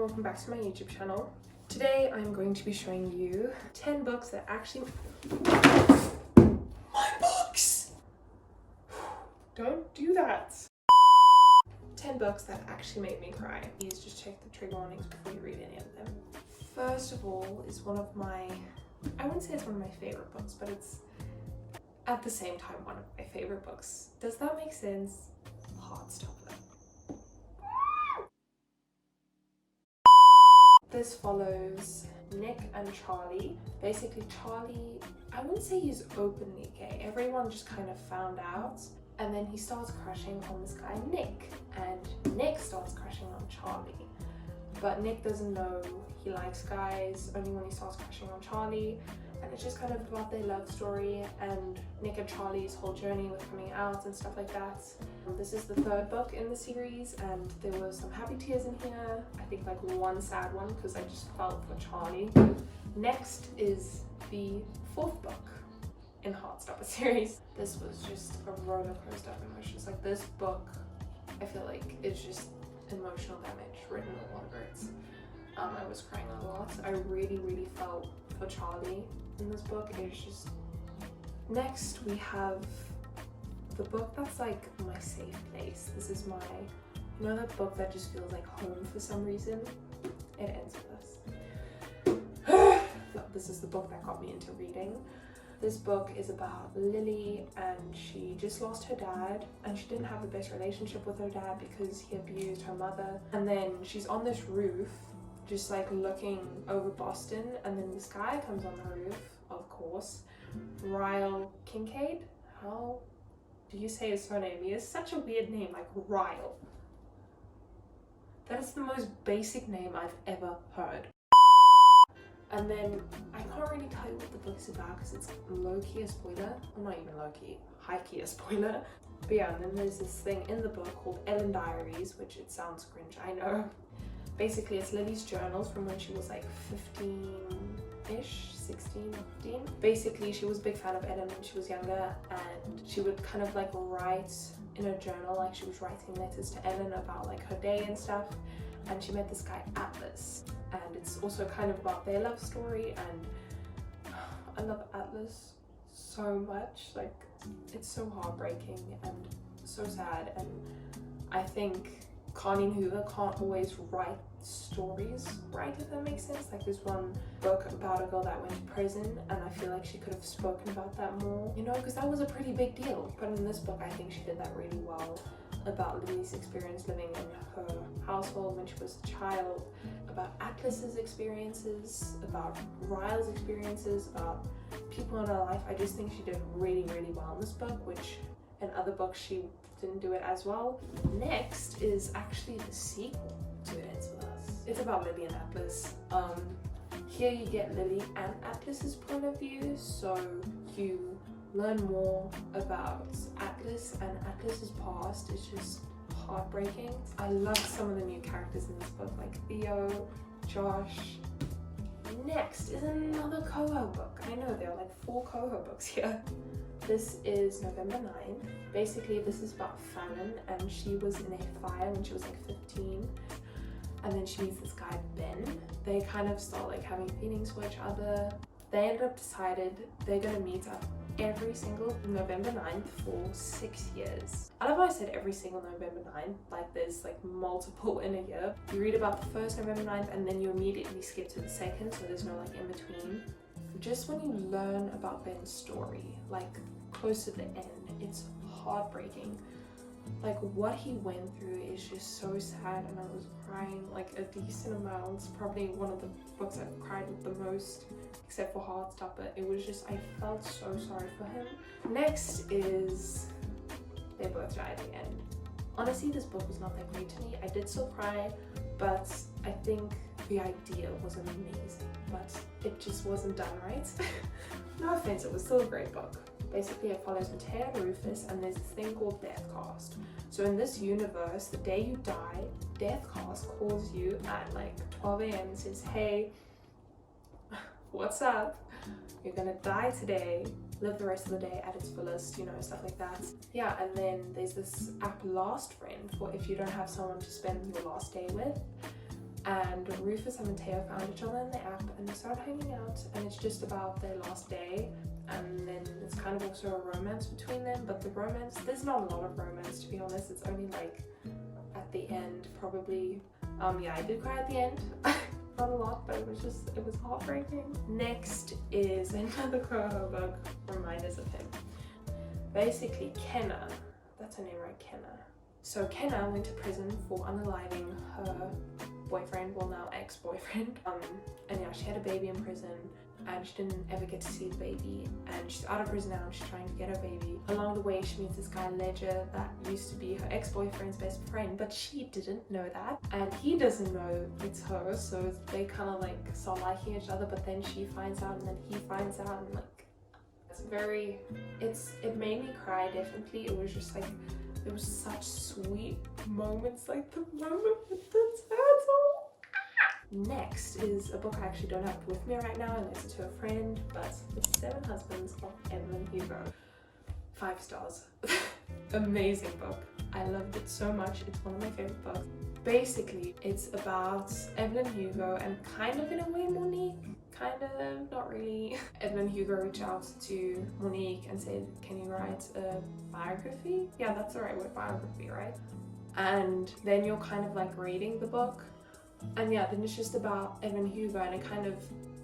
welcome back to my YouTube channel. Today I'm going to be showing you 10 books that actually... My books! Don't do that. 10 books that actually made me cry. Please just check the trigger warnings before you read any of them. First of all is one of my... I wouldn't say it's one of my favorite books, but it's at the same time one of my favorite books. Does that make sense? Heartstopper. This follows Nick and Charlie. Basically Charlie, I wouldn't say he's openly gay. Everyone just kind of found out. And then he starts crushing on this guy Nick. And Nick starts crushing on Charlie. But Nick doesn't know he likes guys, only when he starts crushing on Charlie. And it's just kind of about their love story and Nick and Charlie's whole journey with coming out and stuff like that. This is the third book in the series and there were some happy tears in here. I think like one sad one because I just felt for Charlie. Next is the fourth book in Heartstopper series. This was just a roller coaster of emotions. Like this book, I feel like it's just emotional damage written all over it. I was crying a lot. I really felt for Charlie in this book. It's just... Next we have the book that's like my safe place. This is my, you know, that book that just feels like home for some reason. It ends with this. This is the book that got me into reading. This book is about Lily and she just lost her dad and she didn't have the best relationship with her dad because he abused her mother. And then she's on this roof just like looking over Boston and then this guy comes on the roof, of course, Ryle Kincaid. How do you say his surname? He has such a weird name, like Ryle. That is the most basic name I've ever heard. And then I can't really tell you what the book is about because it's low-key a spoiler. Well, not even low-key, high-key a spoiler. But yeah, and then there's this thing in the book called Ellen Diaries, which it sounds cringe, I know. Basically, it's Lily's journals from when she was like 15-ish, 16, 15. Basically, she was a big fan of Ellen when she was younger and she would kind of like write in her journal, like she was writing letters to Ellen about like her day and stuff. And she met this guy, Atlas. And it's also kind of about their love story and I love Atlas so much. Like, it's so heartbreaking and so sad. And I think Colleen Hoover can't always write stories right, if that makes sense. Like there's one book about a girl that went to prison and I feel like she could have spoken about that more, you know, because that was a pretty big deal. But in this book I think she did that really well, about Lily's experience living in her household when she was a child, about Atlas's experiences, about Ryle's experiences, about people in her life. I just think she did really well in this book, which in other books she didn't do it as well. Next is actually the sequel to It Ends With Us. It's about Lily and Atlas. Here you get Lily and Atlas's point of view, so you learn more about Atlas and Atlas's past. It's just heartbreaking. I love some of the new characters in this book, like Theo, Josh. Next is another Coho book. I know there are like 4 Coho books here. This is November 9th. Basically, this is about Fallon, and she was in a fire when she was like 15. And then she meets this guy, Ben. They kind of start like having feelings for each other. They ended up decided they're gonna meet up every single November 9th for 6 years. I love how I said every single November 9th, like there's like multiple in a year. You read about the first November 9th and then you immediately skip to the second, so there's no like in between. Just when you learn about Ben's story, like close to the end, it's heartbreaking. Like what he went through is just so sad and I was crying like a decent amount. It's probably one of the books I've cried with the most, except for Heartstopper. It was just, I felt so sorry for him. Next is They Both Die at the End. Honestly, this book was not that great to me. I did still cry, but I think the idea was amazing, but it just wasn't done right. No offense, it was still a great book. Basically, it follows Matea and Rufus, and there's this thing called Deathcast. So in this universe, the day you die, Deathcast calls you at like 12 a.m. and says, hey, what's up? You're gonna die today. Live the rest of the day at its fullest, you know, stuff like that. Yeah, and then there's this app Last Friend for if you don't have someone to spend your last day with. and Rufus and Mateo found each other in the app and they started hanging out, and it's just about their last day, and then it's kind of also a romance between them, but the romance, there's not a lot of romance, to be honest. It's only like at the end probably. Yeah, I did cry at the end. Not a lot, but it was heartbreaking. Next is another Coho book, Reminders of Him. Basically, Kenna, that's her name, right? Kenna. So Kenna went to prison for unaliving her boyfriend, well now ex-boyfriend. And yeah, she had a baby in prison and she didn't ever get to see the baby, and she's out of prison now and she's trying to get her baby. Along the way she meets this guy Ledger that used to be her ex-boyfriend's best friend, but she didn't know that and he doesn't know it's her, so they kind of like start liking each other, but then she finds out and then he finds out, and like it made me cry, definitely. It was just like, there was such sweet moments, like the moment with the turtle. Next is a book I actually don't have with me right now, I lent it to a friend, but it's 7 Husbands of Evelyn Hugo. 5 stars. Amazing book. I loved it so much. It's one of my favorite books. Basically, it's about Evelyn Hugo and kind of in a way Monique. Kind of, not really. Evelyn Hugo reached out to Monique and said, can you write a biography? Yeah, that's the right word, biography, right? And then you're kind of like reading the book. And yeah, then it's just about Evelyn Hugo, and it kind of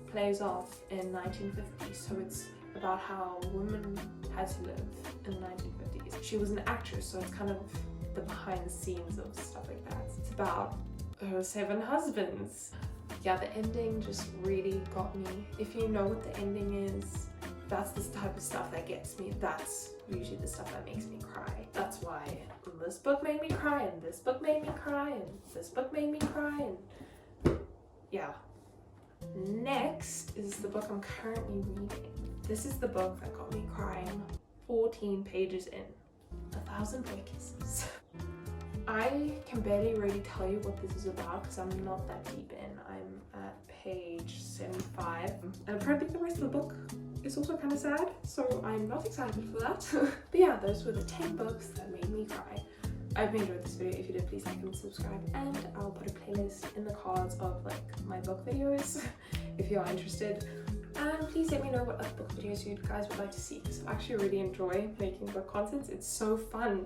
plays off in 1950s. So it's about how women had to live in the 1950s. She was an actress, so it's kind of the behind the scenes of stuff like that. It's about her 7 husbands. Yeah, the ending just really got me. If you know what the ending is, that's the type of stuff that gets me. That's usually the stuff that makes me cry. That's why this book made me cry, and this book made me cry, and this book made me cry, and yeah. Next is the book I'm currently reading. This is the book that got me crying 14 pages in. 1,000 Boy Kisses. I can barely really tell you what this is about because I'm not that deep in. I'm at page 75, and apparently the rest of the book is also kind of sad, so I'm not excited for that. But yeah, those were the 10 books that made me cry. I hope you enjoyed this video. If you did, please like and subscribe, and I'll put a playlist in the cards of like my book videos if you are interested. And please let me know what other book videos you guys would like to see, because I actually really enjoy making book content. It's so fun.